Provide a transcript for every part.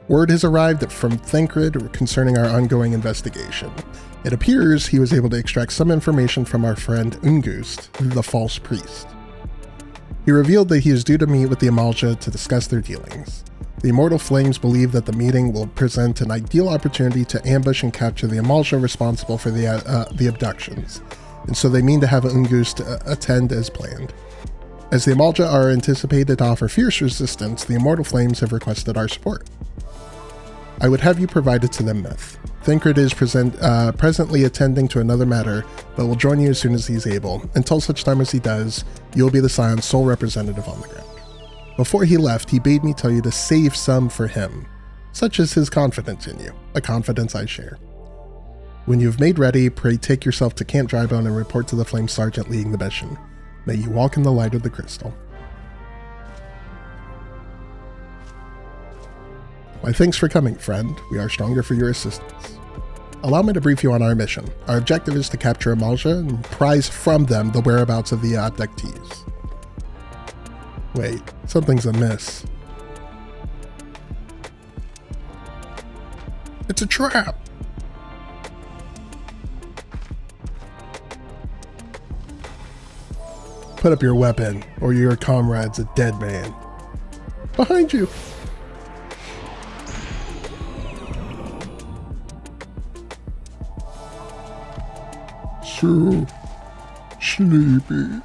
Word has arrived from Thancred concerning our ongoing investigation. It appears he was able to extract some information from our friend Ungust, the false priest. He revealed that he is due to meet with the Amalja to discuss their dealings. The Immortal Flames believe that the meeting will present an ideal opportunity to ambush and capture the Amalja responsible for the abductions, and so they mean to have Ungust attend as planned. As the Amalja are anticipated to offer fierce resistance, the Immortal Flames have requested our support. I would have you provided to them, Myth. Thancred is presently attending to another matter, but will join you as soon as he's able. Until such time as he does, you will be the Scion's sole representative on the ground. Before he left, he bade me tell you to save some for him. Such is his confidence in you, a confidence I share. When you have made ready, pray take yourself to Camp Drybone and report to the Flame Sergeant leading the mission. May you walk in the light of the crystal. My thanks for coming, friend. We are stronger for your assistance. Allow me to brief you on our mission. Our objective is to capture Amalja and prize from them the whereabouts of the abductees. Wait, something's amiss. It's a trap! Put up your weapon, or your comrade's a dead man. Behind you! So sleepy.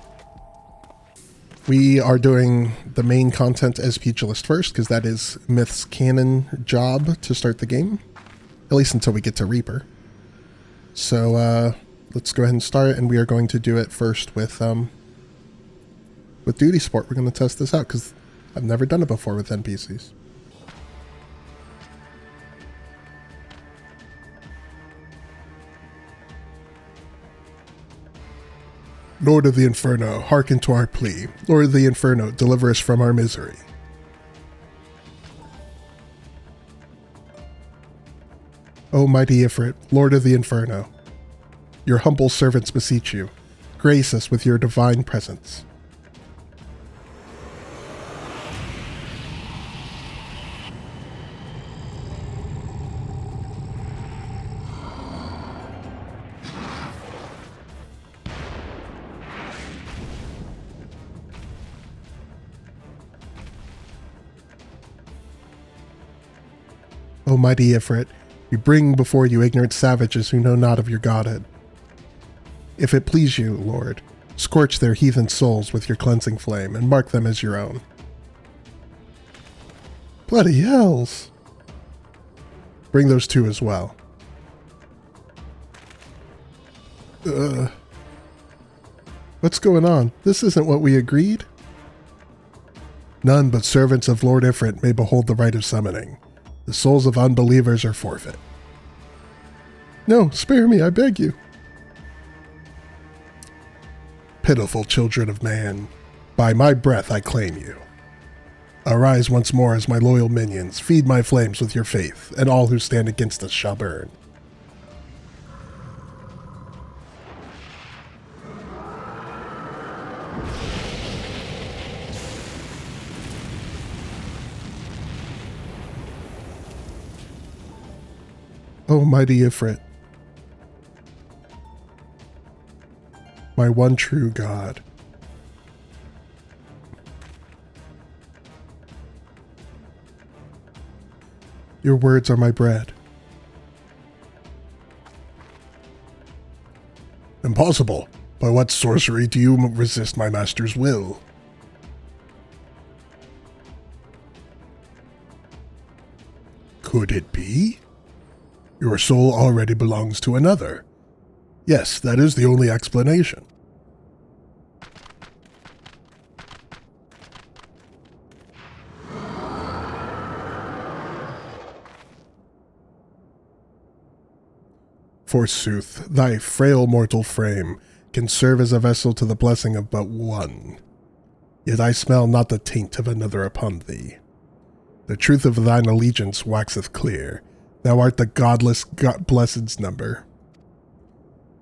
We are doing the main content as Pugilist first, because that is Myth's canon job to start the game. At least until we get to Reaper. So let's go ahead and start, and we are going to do it first with duty support. We're going to test this out, because I've never done it before with NPCs. Lord of the Inferno, hearken to our plea. Lord of the Inferno, deliver us from our misery. O mighty Ifrit, Lord of the Inferno, your humble servants beseech you, grace us with your divine presence. O mighty Ifrit, we bring before you ignorant savages who know not of your godhead. If it please you, Lord, scorch their heathen souls with your cleansing flame and mark them as your own. Bloody hells! Bring those two as well. What's going on? This isn't what we agreed? None but servants of Lord Ifrit may behold the rite of summoning. The souls of unbelievers are forfeit. No, spare me, I beg you. Pitiful children of man, by my breath I claim you. Arise once more as my loyal minions, feed my flames with your faith, and all who stand against us shall burn. O mighty Ifrit, my one true God. Your words are my bread. Impossible! By what sorcery do you resist my master's will? Could it be? Your soul already belongs to another. Yes, that is the only explanation. Forsooth, thy frail mortal frame can serve as a vessel to the blessing of but one. Yet I smell not the taint of another upon thee. The truth of thine allegiance waxeth clear. Thou art the godless blessed's number.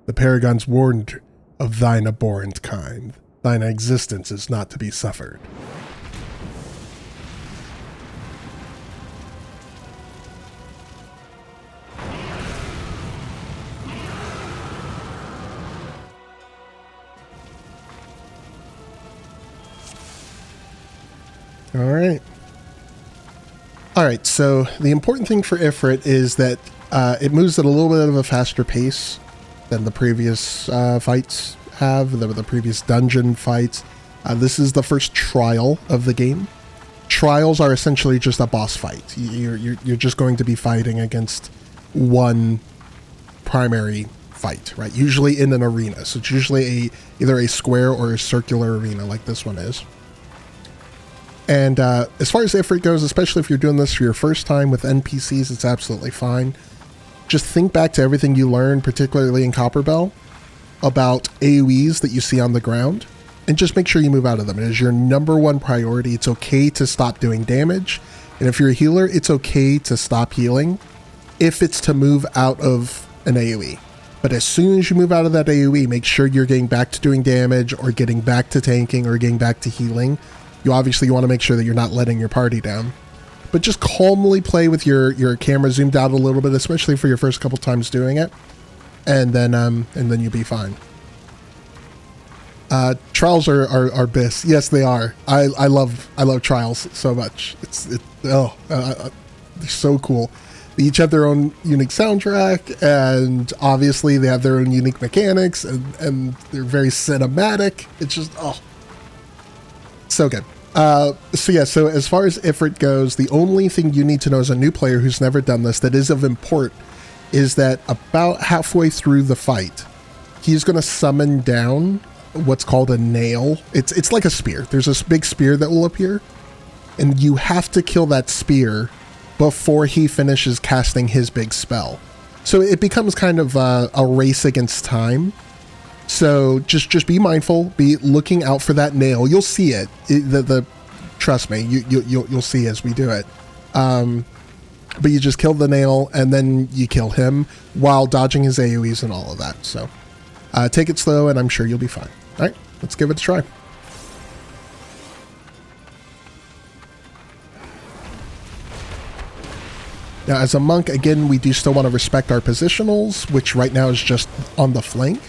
The paragons warned of thine abhorrent kind. Thine existence is not to be suffered. All right. All right, so the important thing for Ifrit is that it moves at a little bit of a faster pace than the previous fights have, the previous dungeon fights. This is the first trial of the game. Trials are essentially just a boss fight. You're just going to be fighting against one primary fight, right? Usually in an arena. So it's usually either a square or a circular arena like this one is. And as far as Ifrit goes, especially if you're doing this for your first time with NPCs, it's absolutely fine. Just think back to everything you learned, particularly in Copperbell, about AoEs that you see on the ground, and just make sure you move out of them. It is your number one priority. It's okay to stop doing damage. And if you're a healer, it's okay to stop healing if it's to move out of an AoE. But as soon as you move out of that AoE, make sure you're getting back to doing damage or getting back to tanking or getting back to healing. You obviously want to make sure that you're not letting your party down. But just calmly play with your camera zoomed out a little bit, especially for your first couple times doing it. And then you'll be fine. Trials are BIS. Yes, they are. I love trials so much. They're so cool. They each have their own unique soundtrack, and obviously they have their own unique mechanics, and they're very cinematic. It's just so good. So as far as Ifrit goes, the only thing you need to know as a new player who's never done this that is of import is that about halfway through the fight, he's going to summon down what's called a nail. It's like a spear. There's this big spear that will appear, and you have to kill that spear before he finishes casting his big spell. So it becomes kind of a race against time. So just be mindful, be looking out for that nail. You'll see it. Trust me, you'll see as we do it. But you just kill the nail and then you kill him while dodging his AoEs and all of that. So take it slow and I'm sure you'll be fine. All right, let's give it a try. Now, as a monk, again, we do still want to respect our positionals, which right now is just on the flank.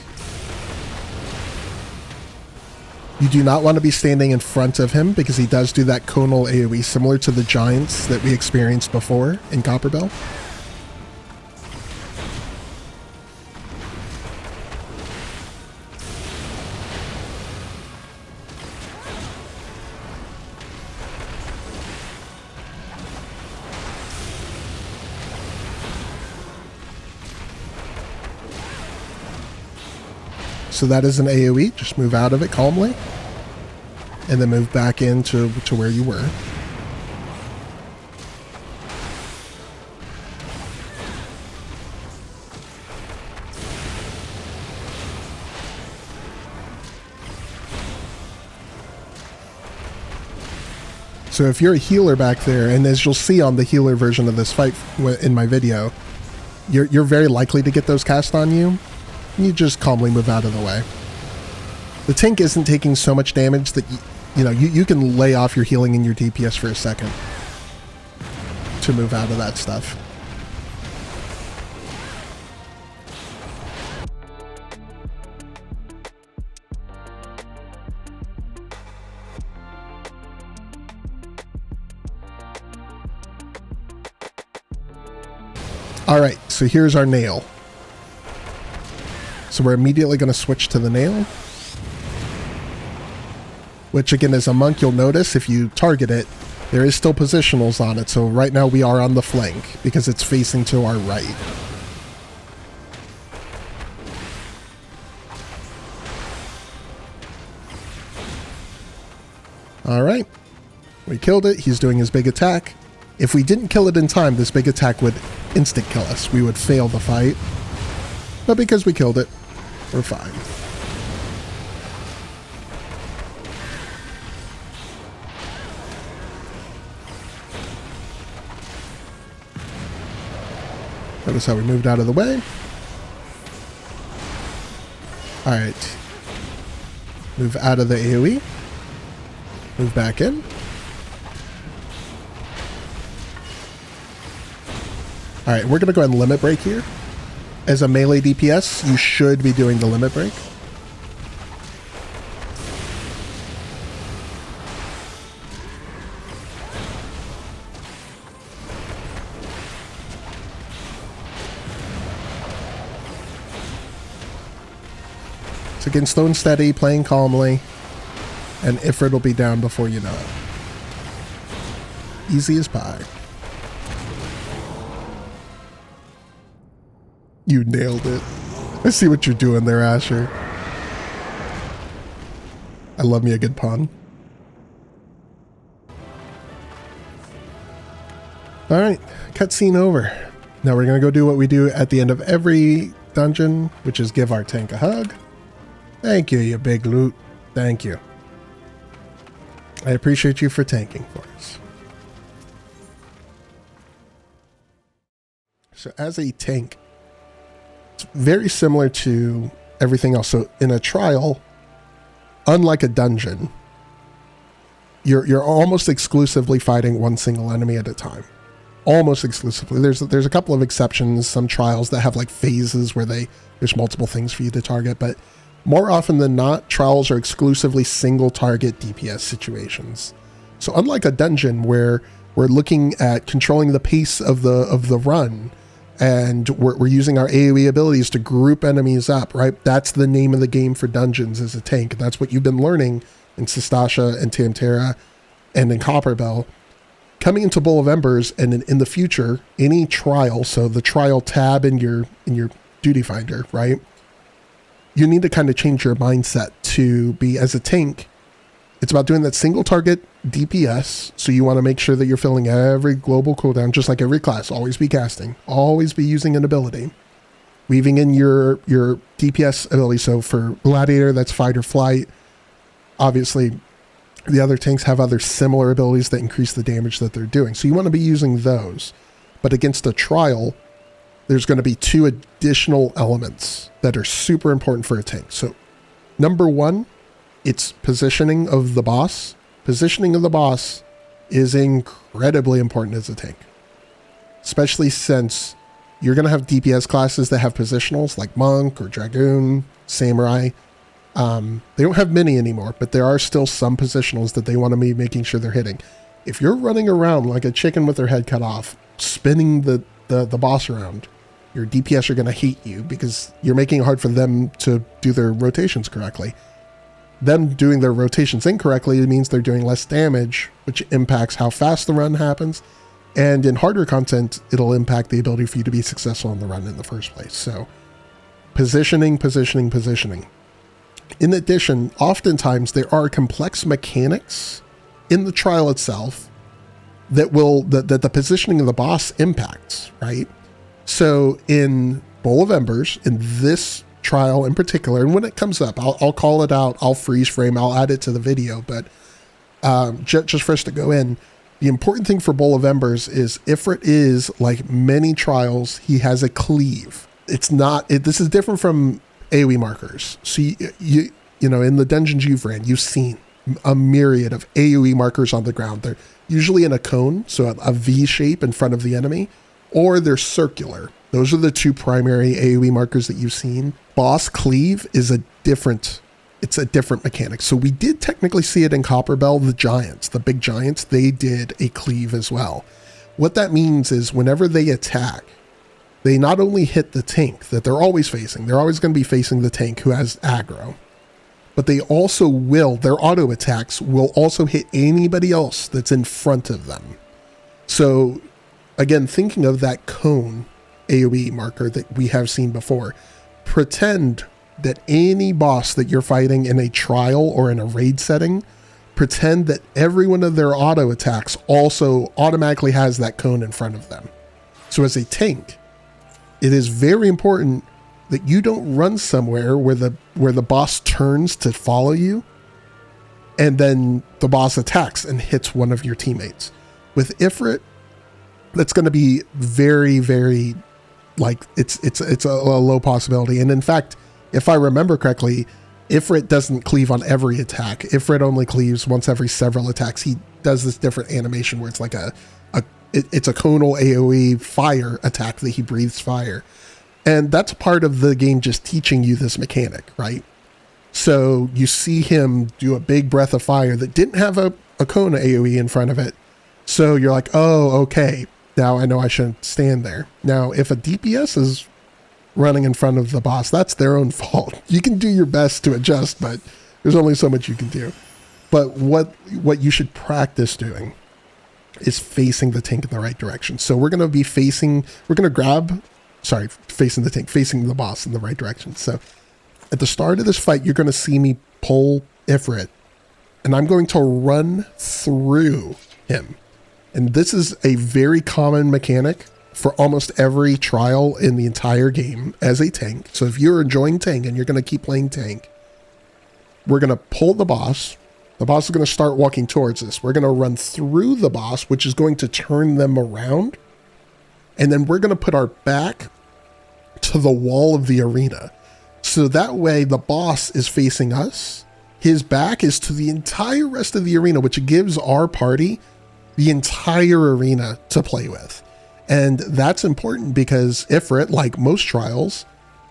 You do not want to be standing in front of him because he does do that conal AoE similar to the giants that we experienced before in Copperbell. So that is an AoE. Just move out of it calmly. And then move back into where you were. So if you're a healer back there, and as you'll see on the healer version of this fight in my video, you're very likely to get those cast on you. You just calmly move out of the way. The tank isn't taking so much damage that you can lay off your healing and your DPS for a second to move out of that stuff. All right, so here's our nail. So we're immediately going to switch to the nail. Which again, as a monk, you'll notice if you target it, there is still positionals on it. So right now we are on the flank because it's facing to our right. All right. We killed it. He's doing his big attack. If we didn't kill it in time, this big attack would instant kill us. We would fail the fight. But because we killed it, we're fine. Notice how we moved out of the way. All right. Move out of the AoE. Move back in. All right, we're going to go ahead and limit break here. As a melee DPS, you should be doing the limit break. So again, stone steady, playing calmly, and Ifrit will be down before you know it. Easy as pie. You nailed it. I see what you're doing there, Asher. I love me a good pun. Alright, cutscene over. Now we're going to go do what we do at the end of every dungeon, which is give our tank a hug. Thank you, you big loot. Thank you. I appreciate you for tanking for us. So as a tank, it's very similar to everything else. So in a trial, unlike a dungeon, you're almost exclusively fighting one single enemy at a time. Almost exclusively. There's a couple of exceptions, some trials that have like phases where there's multiple things for you to target, but more often than not, trials are exclusively single target DPS situations. So unlike a dungeon where we're looking at controlling the pace of the run, and we're using our AoE abilities to group enemies up, right? That's the name of the game for dungeons as a tank. That's what you've been learning in Sistasha and Tamtera and in Copperbell. Coming into Bowl of Embers and in the future, any trial, so the trial tab in your duty finder, right? You need to kind of change your mindset to be, as a tank, it's about doing that single target DPS. So you want to make sure that you're filling every global cooldown, just like every class. Always be casting, always be using an ability, weaving in your DPS ability. So for Gladiator, that's fight or flight. Obviously, the other tanks have other similar abilities that increase the damage that they're doing. So you want to be using those. But against a trial, there's going to be two additional elements that are super important for a tank. So number one, it's positioning of the boss. Positioning of the boss is incredibly important as a tank, especially since you're going to have DPS classes that have positionals like Monk or Dragoon, Samurai. They don't have many anymore, but there are still some positionals that they want to be making sure they're hitting. If you're running around like a chicken with their head cut off, spinning the boss around, your DPS are going to hate you because you're making it hard for them to do their rotations correctly. Them doing their rotations incorrectly means they're doing less damage, which impacts how fast the run happens. And in harder content, it'll impact the ability for you to be successful on the run in the first place. So positioning. In addition, oftentimes there are complex mechanics in the trial itself that the positioning of the boss impacts, right? So in Bowl of Embers, in this trial in particular, and when it comes up, I'll call it out, I'll freeze frame, I'll add it to the video, but just for us to go in, the important thing for Bowl of Embers is Ifrit is, like many trials, he has a cleave. This is different from AoE markers. So you know, in the dungeons you've ran, you've seen a myriad of AoE markers on the ground. They're usually in a cone, so a V shape in front of the enemy, or they're circular. Those are the two primary AoE markers that you've seen. Boss cleave is a different mechanic. So we did technically see it in Copperbell, the big giants, they did a cleave as well. What that means is whenever they attack, they not only hit the tank that they're always facing, they're always going to be facing the tank who has aggro, but they also their auto attacks will also hit anybody else that's in front of them. So again, thinking of that cone AoE marker that we have seen before, pretend that any boss that you're fighting in a trial or in a raid setting, pretend that every one of their auto attacks also automatically has that cone in front of them. So as a tank, it is very important that you don't run somewhere where the boss turns to follow you and then the boss attacks and hits one of your teammates. With Ifrit, that's going to be very, very, like, it's a low possibility. And in fact, if I remember correctly, Ifrit doesn't cleave on every attack. Ifrit only cleaves once every several attacks. He does this different animation where it's like it's a conal AoE fire attack that he breathes fire. And that's part of the game just teaching you this mechanic, right? So you see him do a big breath of fire that didn't have a cone AoE in front of it. So you're like, oh, okay, now I know I shouldn't stand there. Now, if a DPS is running in front of the boss, that's their own fault. You can do your best to adjust, but there's only so much you can do. But what you should practice doing is facing the tank in the right direction. So we're going to be facing the boss in the right direction. So at the start of this fight, you're going to see me pull Ifrit, and I'm going to run through him. And this is a very common mechanic for almost every trial in the entire game as a tank. So if you're enjoying tank and you're going to keep playing tank, we're going to pull the boss. The boss is going to start walking towards us. We're going to run through the boss, which is going to turn them around. And then we're going to put our back to the wall of the arena. So that way the boss is facing us. His back is to the entire rest of the arena, which gives our party the entire arena to play with. And that's important because Ifrit, like most trials,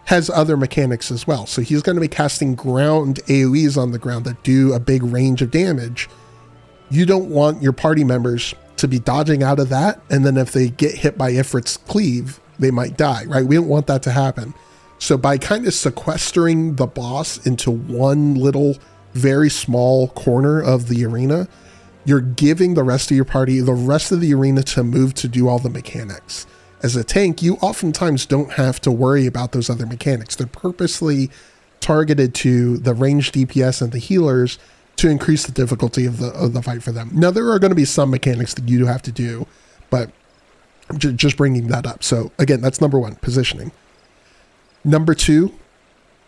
has other mechanics as well. So he's going to be casting ground AoEs on the ground that do a big range of damage. You don't want your party members to be dodging out of that, and then if they get hit by Ifrit's cleave, they might die, right? We don't want that to happen. So by kind of sequestering the boss into one little, very small corner of the arena, you're giving the rest of your party, the rest of the arena to move to do all the mechanics. As a tank, you oftentimes don't have to worry about those other mechanics. They're purposely targeted to the ranged DPS and the healers to increase the difficulty of the fight for them. Now, there are going to be some mechanics that you do have to do, but I'm just bringing that up. So again, that's number one, positioning. Number two,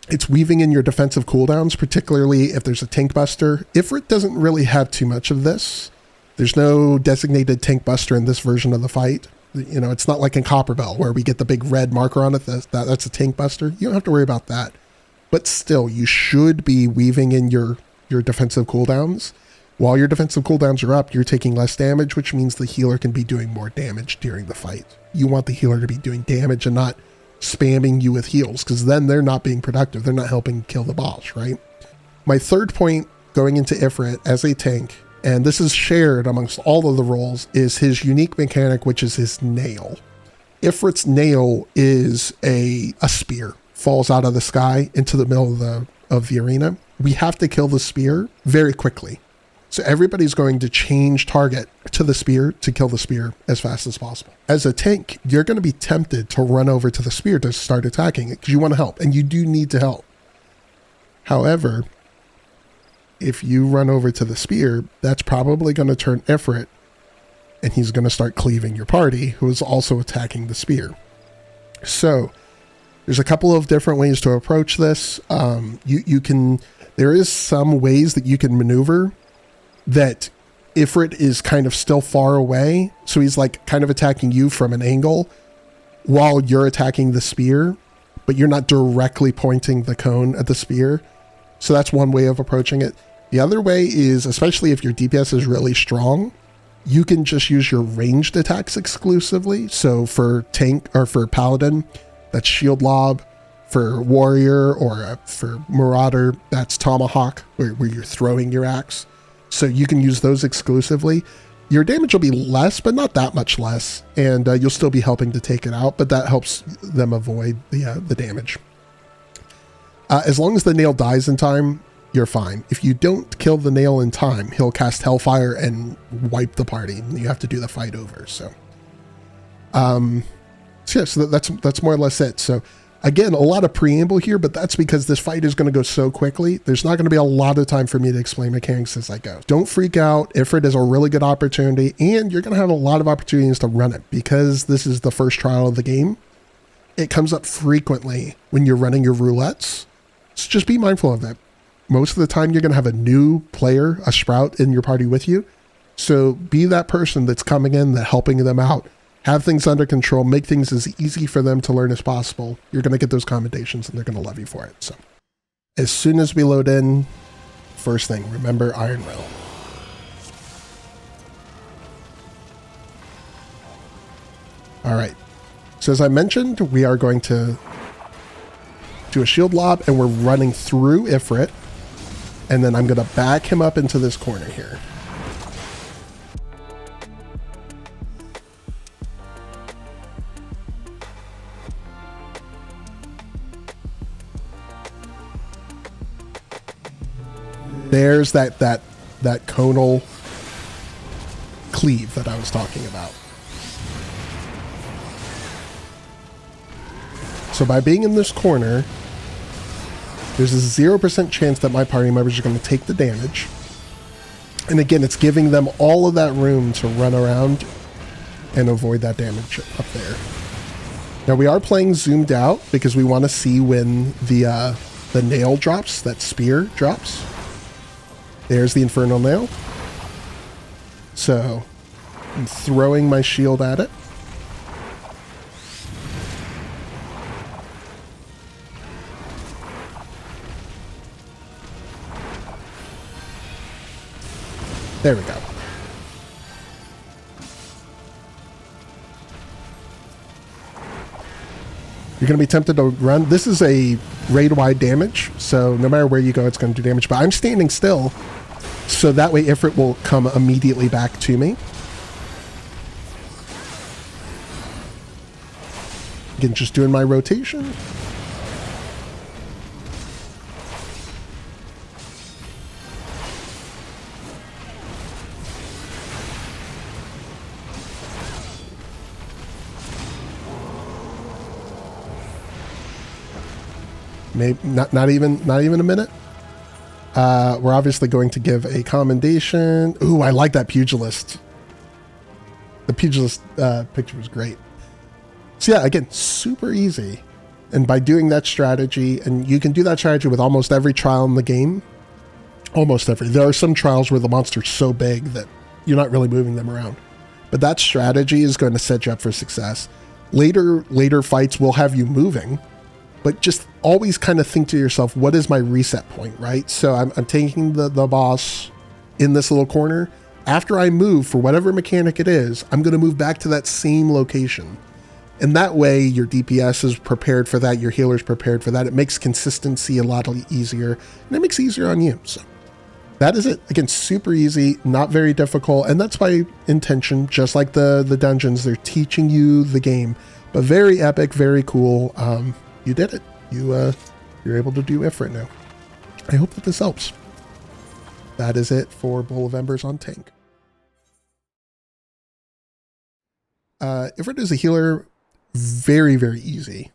it's weaving in your defensive cooldowns, particularly if there's a tank buster. Ifrit doesn't really have too much of this. There's no designated tank buster in this version of the fight. You know, it's not like in Copper Bell where we get the big red marker on it. That's a tank buster. You don't have to worry about that. But still, you should be weaving in your defensive cooldowns. While your defensive cooldowns are up, you're taking less damage, which means the healer can be doing more damage during the fight. You want the healer to be doing damage and not spamming you with heals, because then they're not being productive. They're not helping kill the boss, right? My third point going into Ifrit as a tank, and this is shared amongst all of the roles, is his unique mechanic, which is his nail. Ifrit's nail is a spear, falls out of the sky into the middle of the arena. We have to kill the spear very quickly. So everybody's going to change target to the spear to kill the spear as fast as possible. As a tank, you're going to be tempted to run over to the spear to start attacking it because you want to help, and you do need to help. However, if you run over to the spear, that's probably going to turn Ifrit, and he's going to start cleaving your party, who is also attacking the spear. So there's a couple of different ways to approach this. There is some ways that you can maneuver that Ifrit is kind of still far away. So he's like kind of attacking you from an angle while you're attacking the spear, but you're not directly pointing the cone at the spear. So that's one way of approaching it. The other way is, especially if your DPS is really strong, you can just use your ranged attacks exclusively. So for tank or for paladin, that's shield lob. For warrior or for marauder, that's tomahawk, where you're throwing your axe. So you can use those exclusively. Your damage will be less, but not that much less. And you'll still be helping to take it out, but that helps them avoid the damage. As long as the nail dies in time, you're fine. If you don't kill the nail in time, he'll cast Hellfire and wipe the party, and you have to do the fight over. So that's more or less it. So again, a lot of preamble here, but that's because this fight is going to go so quickly. There's not going to be a lot of time for me to explain mechanics as I go. Don't freak out. Ifrit is a really good opportunity, and you're going to have a lot of opportunities to run it because this is the first trial of the game. It comes up frequently when you're running your roulettes. So just be mindful of that. Most of the time, you're going to have a new player, a sprout in your party with you. So be that person that's coming in, that helping them out. Have things under control, make things as easy for them to learn as possible. You're going to get those commendations and they're going to love you for it. So as soon as we load in, first thing, remember Iron Realm. All right. So as I mentioned, we are going to do a shield lob and we're running through Ifrit. And then I'm going to back him up into this corner here. There's that conal cleave that I was talking about. So by being in this corner, there's a 0% chance that my party members are going to take the damage. And again, it's giving them all of that room to run around and avoid that damage up there. Now we are playing zoomed out because we want to see when the nail drops, that spear drops. There's the infernal nail. So I'm throwing my shield at it. There we go. You're going to be tempted to run. This is a raid-wide damage, so no matter where you go, it's going to do damage. But I'm standing still, so that way Ifrit will come immediately back to me. Again, just doing my rotation. Maybe not even a minute. We're obviously going to give a commendation. Ooh, I like that pugilist. The pugilist picture was great. So yeah, again, super easy. And by doing that strategy, and you can do that strategy with almost every trial in the game. Almost every. There are some trials where the monster's so big that you're not really moving them around. But that strategy is going to set you up for success. Later fights will have you moving. But just always kind of think to yourself, what is my reset point, right? So I'm taking the boss in this little corner. After I move, for whatever mechanic it is, I'm going to move back to that same location. And that way, your DPS is prepared for that, your healer's prepared for that. It makes consistency a lot easier, and it makes it easier on you. So that is it. Again, super easy, not very difficult, and that's by intention, just like the dungeons. They're teaching you the game, but very epic, very cool. You did it. You're able to do Ifrit now. I hope that this helps. That is it for Bowl of Embers on tank. Ifrit is a healer, very, very easy.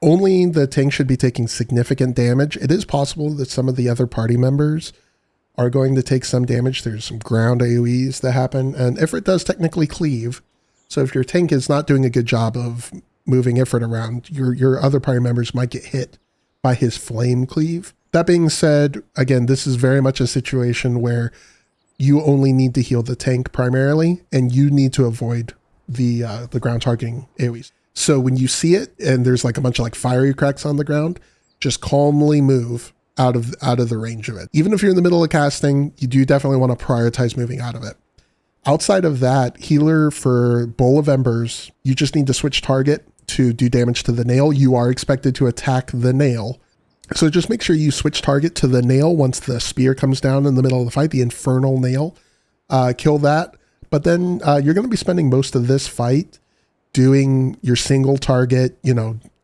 Only the tank should be taking significant damage. It is possible that some of the other party members are going to take some damage. There's some ground AoEs that happen, and Ifrit does technically cleave. So if your tank is not doing a good job of moving Ifrit around, your other party members might get hit by his flame cleave. That being said, again, this is very much a situation where you only need to heal the tank primarily, and you need to avoid the ground targeting AoEs. So when you see it and there's like a bunch of like fiery cracks on the ground, just calmly move out of the range of it. Even if you're in the middle of casting, you do definitely want to prioritize moving out of it. Outside of that, healer for Bowl of Embers, you just need to switch target to do damage to the nail. You are expected to attack the nail. So just make sure you switch target to the nail once the spear comes down in the middle of the fight, the infernal nail. Kill that. But then you're going to be spending most of this fight doing your single target,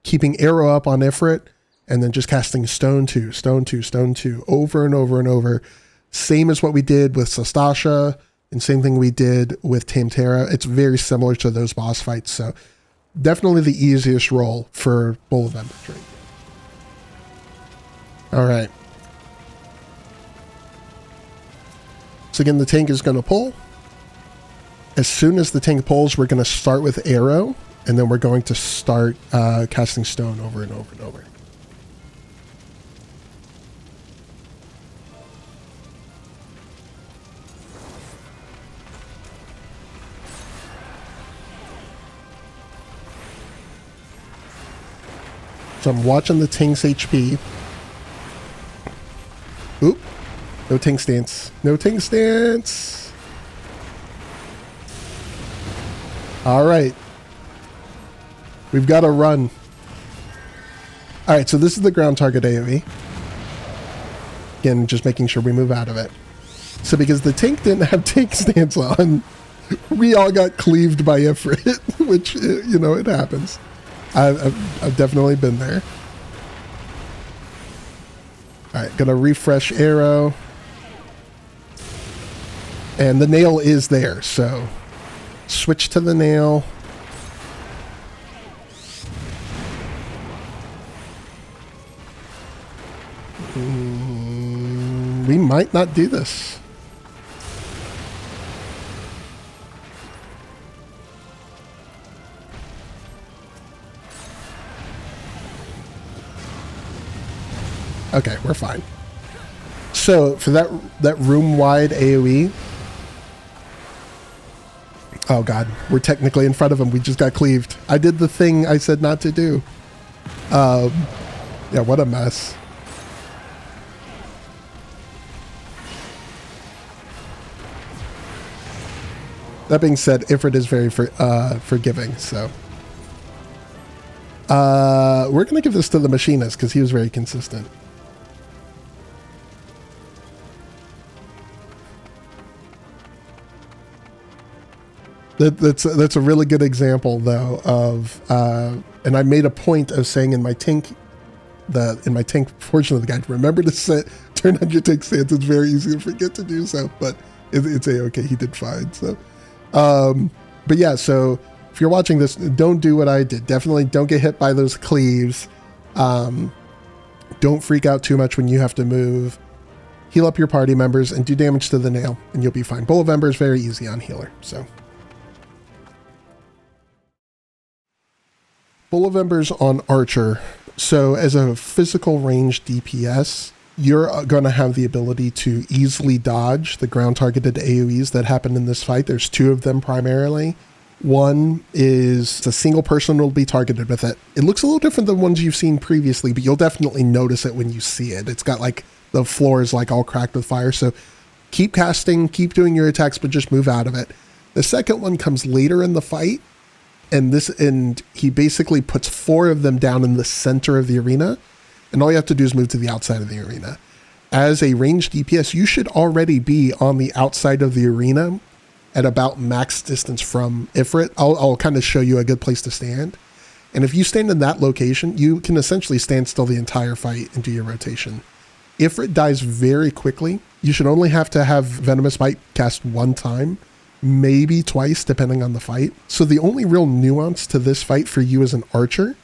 keeping arrow up on Ifrit, and then just casting stone 2, stone 2, stone 2 over and over and over. Same as what we did with Sastasha, and same thing we did with Tamtera. It's very similar to those boss fights. So definitely the easiest role for Bowl of Embers. Right? All right. So again, the tank is going to pull. As soon as the tank pulls, we're going to start with arrow, and then we're going to start casting stone over and over and over. So I'm watching the tank's HP. Oop. No tank stance. No tank stance. All right. We've got to run. All right, so this is the ground target AoE. Again, just making sure we move out of it. So because the tank didn't have tank stance on, we all got cleaved by Ifrit, which, it happens. I've definitely been there. All right, gonna refresh arrow. And the nail is there, so switch to the nail. We might not do this. Okay, we're fine. So for that room-wide AoE, oh god, we're technically in front of him. We just got cleaved. I did the thing I said not to do. Yeah, what a mess. That being said, Ifrit is very forgiving, so. We're going to give this to the machinist because he was very consistent. That's a really good example, though, of, and I made a point of saying in my tank portion of the guide, remember to turn on your tank stance. It's very easy to forget to do so, but it's a-okay. He did fine, so. But yeah, so if you're watching this, don't do what I did. Definitely don't get hit by those cleaves. Don't freak out too much when you have to move. Heal up your party members and do damage to the nail, and you'll be fine. Bowl of Embers, very easy on healer, so. Bowl of Embers on Archer. So as a physical range DPS, you're going to have the ability to easily dodge the ground targeted AoEs that happen in this fight. There's two of them primarily. One is a single person will be targeted with it. It looks a little different than ones you've seen previously, but you'll definitely notice it when you see it. It's got like the floor is like all cracked with fire. So keep casting, keep doing your attacks, but just move out of it. The second one comes later in the fight. And he basically puts 4 of them down in the center of the arena, and all you have to do is move to the outside of the arena. As a ranged DPS, you should already be on the outside of the arena at about max distance from Ifrit. I'll kind of show you a good place to stand. And if you stand in that location, you can essentially stand still the entire fight and do your rotation. Ifrit dies very quickly. You should only have to have Venomous Bite cast 1 time. Maybe twice, depending on the fight. So the only real nuance to this fight for you as an archer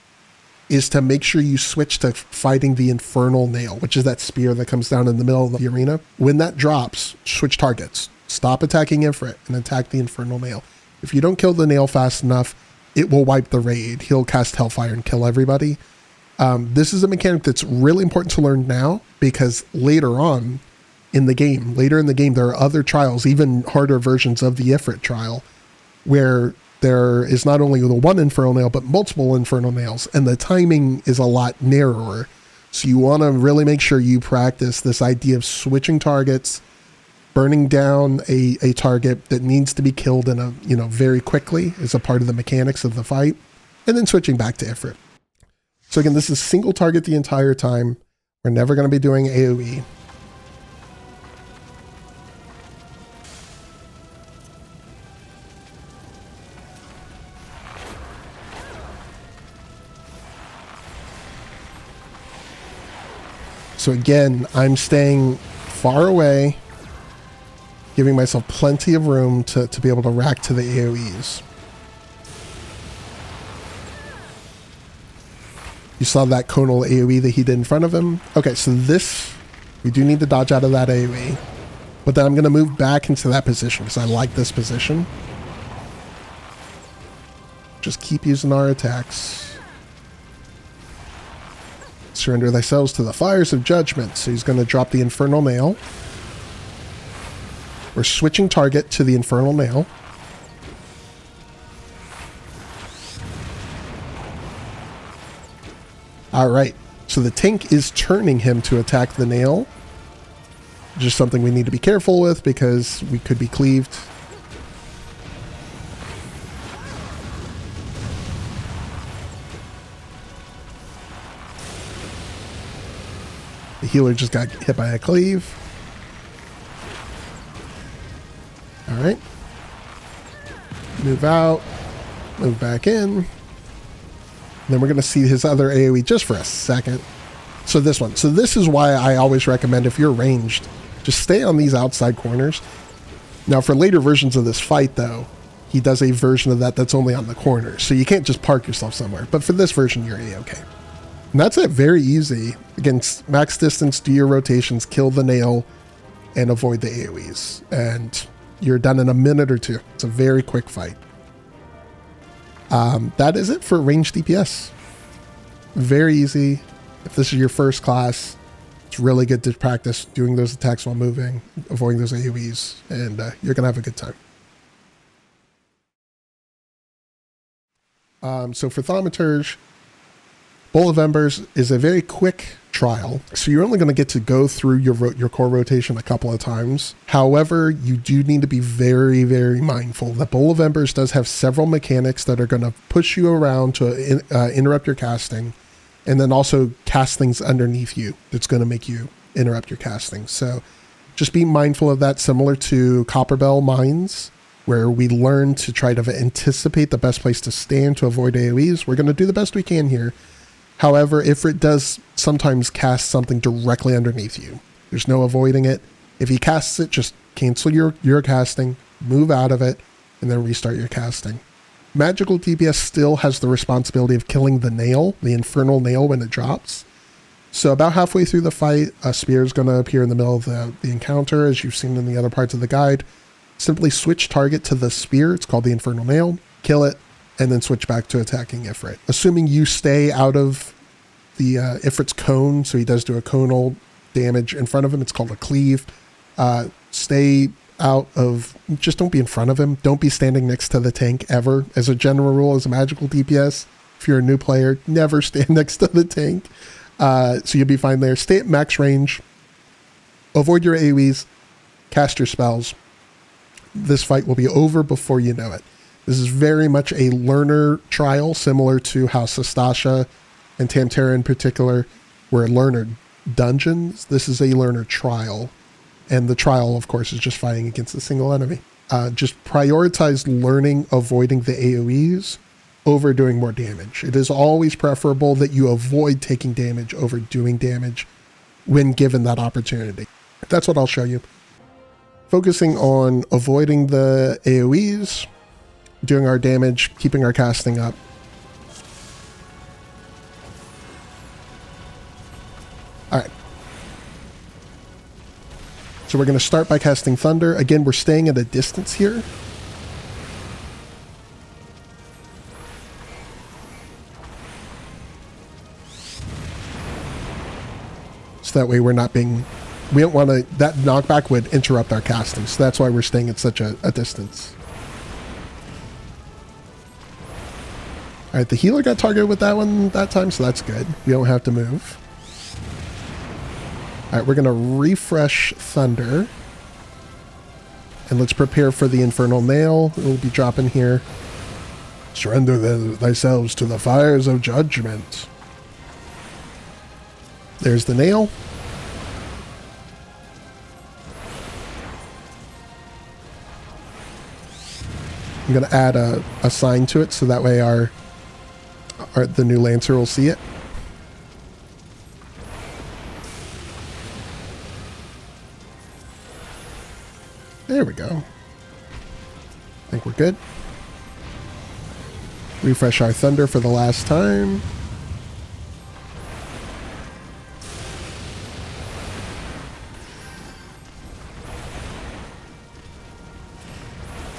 is to make sure you switch to fighting the Infernal Nail, which is that spear that comes down in the middle of the arena. When that drops, switch targets. Stop attacking Ifrit and attack the Infernal Nail. If you don't kill the nail fast enough, it will wipe the raid. He'll cast Hellfire and kill everybody. This is a mechanic that's really important to learn now, because later in the game, there are other trials, even harder versions of the Ifrit trial, where there is not only the one Infernal Nail, but multiple Infernal Nails, and the timing is a lot narrower. So you want to really make sure you practice this idea of switching targets, burning down a target that needs to be killed in very quickly as a part of the mechanics of the fight, and then switching back to Ifrit. So again, this is single target the entire time. We're never going to be doing AoE. So again, I'm staying far away, giving myself plenty of room to be able to rack to the AoEs. You saw that conal AoE that he did in front of him. Okay, so we do need to dodge out of that AoE. But then I'm going to move back into that position because I like this position. Just keep using our attacks. Surrender thyself to the fires of judgment. So he's going to drop the Infernal Nail. We're switching target to the Infernal Nail. Alright, so the tank is turning him to attack the nail. Just something we need to be careful with because we could be cleaved. The healer just got hit by a cleave. Alright. Move out. Move back in. Then we're going to see his other AoE just for a second. So this one. So this is why I always recommend, if you're ranged, just stay on these outside corners. Now for later versions of this fight though, he does a version of that that's only on the corner, so you can't just park yourself somewhere. But for this version, you're A-okay. And that's it, very easy. Again, max distance, do your rotations, kill the nail, and avoid the AoEs. And you're done in a minute or two. It's a very quick fight. That is it for ranged DPS. Very easy. If this is your first class, it's really good to practice doing those attacks while moving, avoiding those AoEs, and you're going to have a good time. So for Thaumaturge, Bowl of Embers is a very quick trial, so you're only going to get to go through your core rotation a couple of times. However, you do need to be very, very mindful that Bowl of Embers does have several mechanics that are going to push you around to interrupt your casting, and then also cast things underneath you that's going to make you interrupt your casting. So just be mindful of that, similar to Copperbell Mines, where we learn to try to anticipate the best place to stand to avoid AoEs. We're going to do the best we can here. However, Ifrit does sometimes cast something directly underneath you. There's no avoiding it. If he casts it, just cancel your casting, move out of it, and then restart your casting. Magical DPS still has the responsibility of killing the nail, the infernal nail, when it drops. So about halfway through the fight, a spear is going to appear in the middle of the encounter, as you've seen in the other parts of the guide. Simply switch target to the spear, it's called the infernal nail, kill it, and then switch back to attacking Ifrit. Assuming you stay out of the Ifrit's cone, so he does do a conal damage in front of him, it's called a cleave. Stay out of, just don't be in front of him. Don't be standing next to the tank ever. As a general rule, as a magical DPS, if you're a new player, never stand next to the tank. So you'll be fine there. Stay at max range. Avoid your AoEs. Cast your spells. This fight will be over before you know it. This is very much a learner trial, similar to how Sastasha and Tamtara in particular were learner dungeons. This is a learner trial. And the trial, of course, is just fighting against a single enemy. Just prioritize learning, avoiding the AoEs over doing more damage. It is always preferable that you avoid taking damage over doing damage when given that opportunity. That's what I'll show you. Focusing on avoiding the AoEs, doing our damage, keeping our casting up. All right. So we're going to start by casting Thunder. Again, we're staying at a distance here. So that way we're not being... We don't want to... That knockback would interrupt our casting. So that's why we're staying at such a distance. All right, the healer got targeted with that one that time, so that's good. We don't have to move. All right, we're going to refresh Thunder. And let's prepare for the Infernal Nail. It will be dropping here. Surrender thyself to the fires of judgment. There's the nail. I'm going to add a sign to it so that way the new Lancer will see it. There we go. I think we're good. Refresh our Thunder for the last time.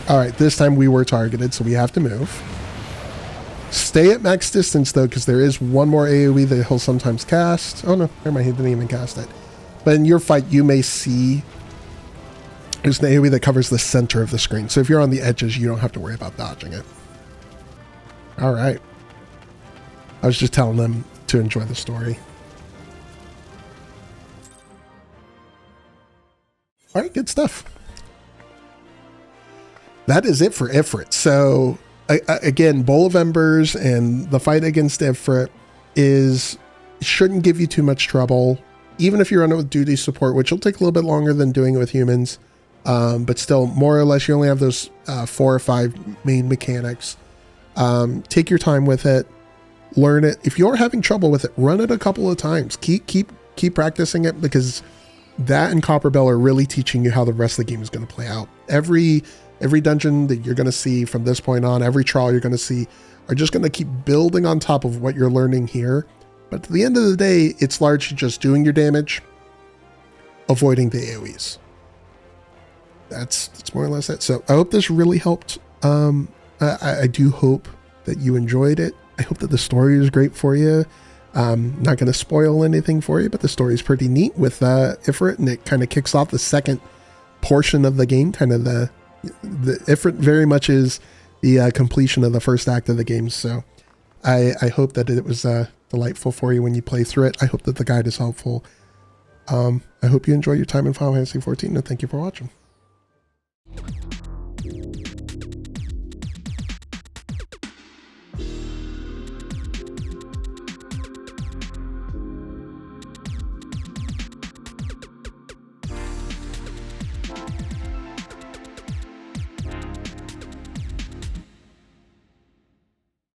Alright, this time we were targeted, so we have to move. Stay at max distance, though, because there is one more AoE that he'll sometimes cast. Oh, no. Never mind, he didn't even cast it. But in your fight, you may see... There's an AoE that covers the center of the screen. So if you're on the edges, you don't have to worry about dodging it. Alright. I was just telling them to enjoy the story. Alright, good stuff. That is it for Ifrit. So, again, Bowl of Embers and the fight against Ifrit shouldn't give you too much trouble. Even if you run it with duty support, which will take a little bit longer than doing it with humans. But still, more or less, you only have those 4 or 5 main mechanics. Take your time with it. Learn it. If you're having trouble with it, run it a couple of times. Keep practicing it, because that and Copperbell are really teaching you how the rest of the game is going to play out. every dungeon that you're going to see from this point on, every trial you're going to see, are just going to keep building on top of what you're learning here. But at the end of the day, it's largely just doing your damage, avoiding the AoEs. That's more or less it. So I hope this really helped. I do hope that you enjoyed it. I hope that the story is great for you. Not going to spoil anything for you, but the story is pretty neat with Ifrit, and it kind of kicks off the second portion of the game. Kind of the Ifrit very much is the completion of the first act of the game. So I hope that it was delightful for you when you play through it. I hope that the guide is helpful. I hope you enjoy your time in Final Fantasy XIV, and thank you for watching.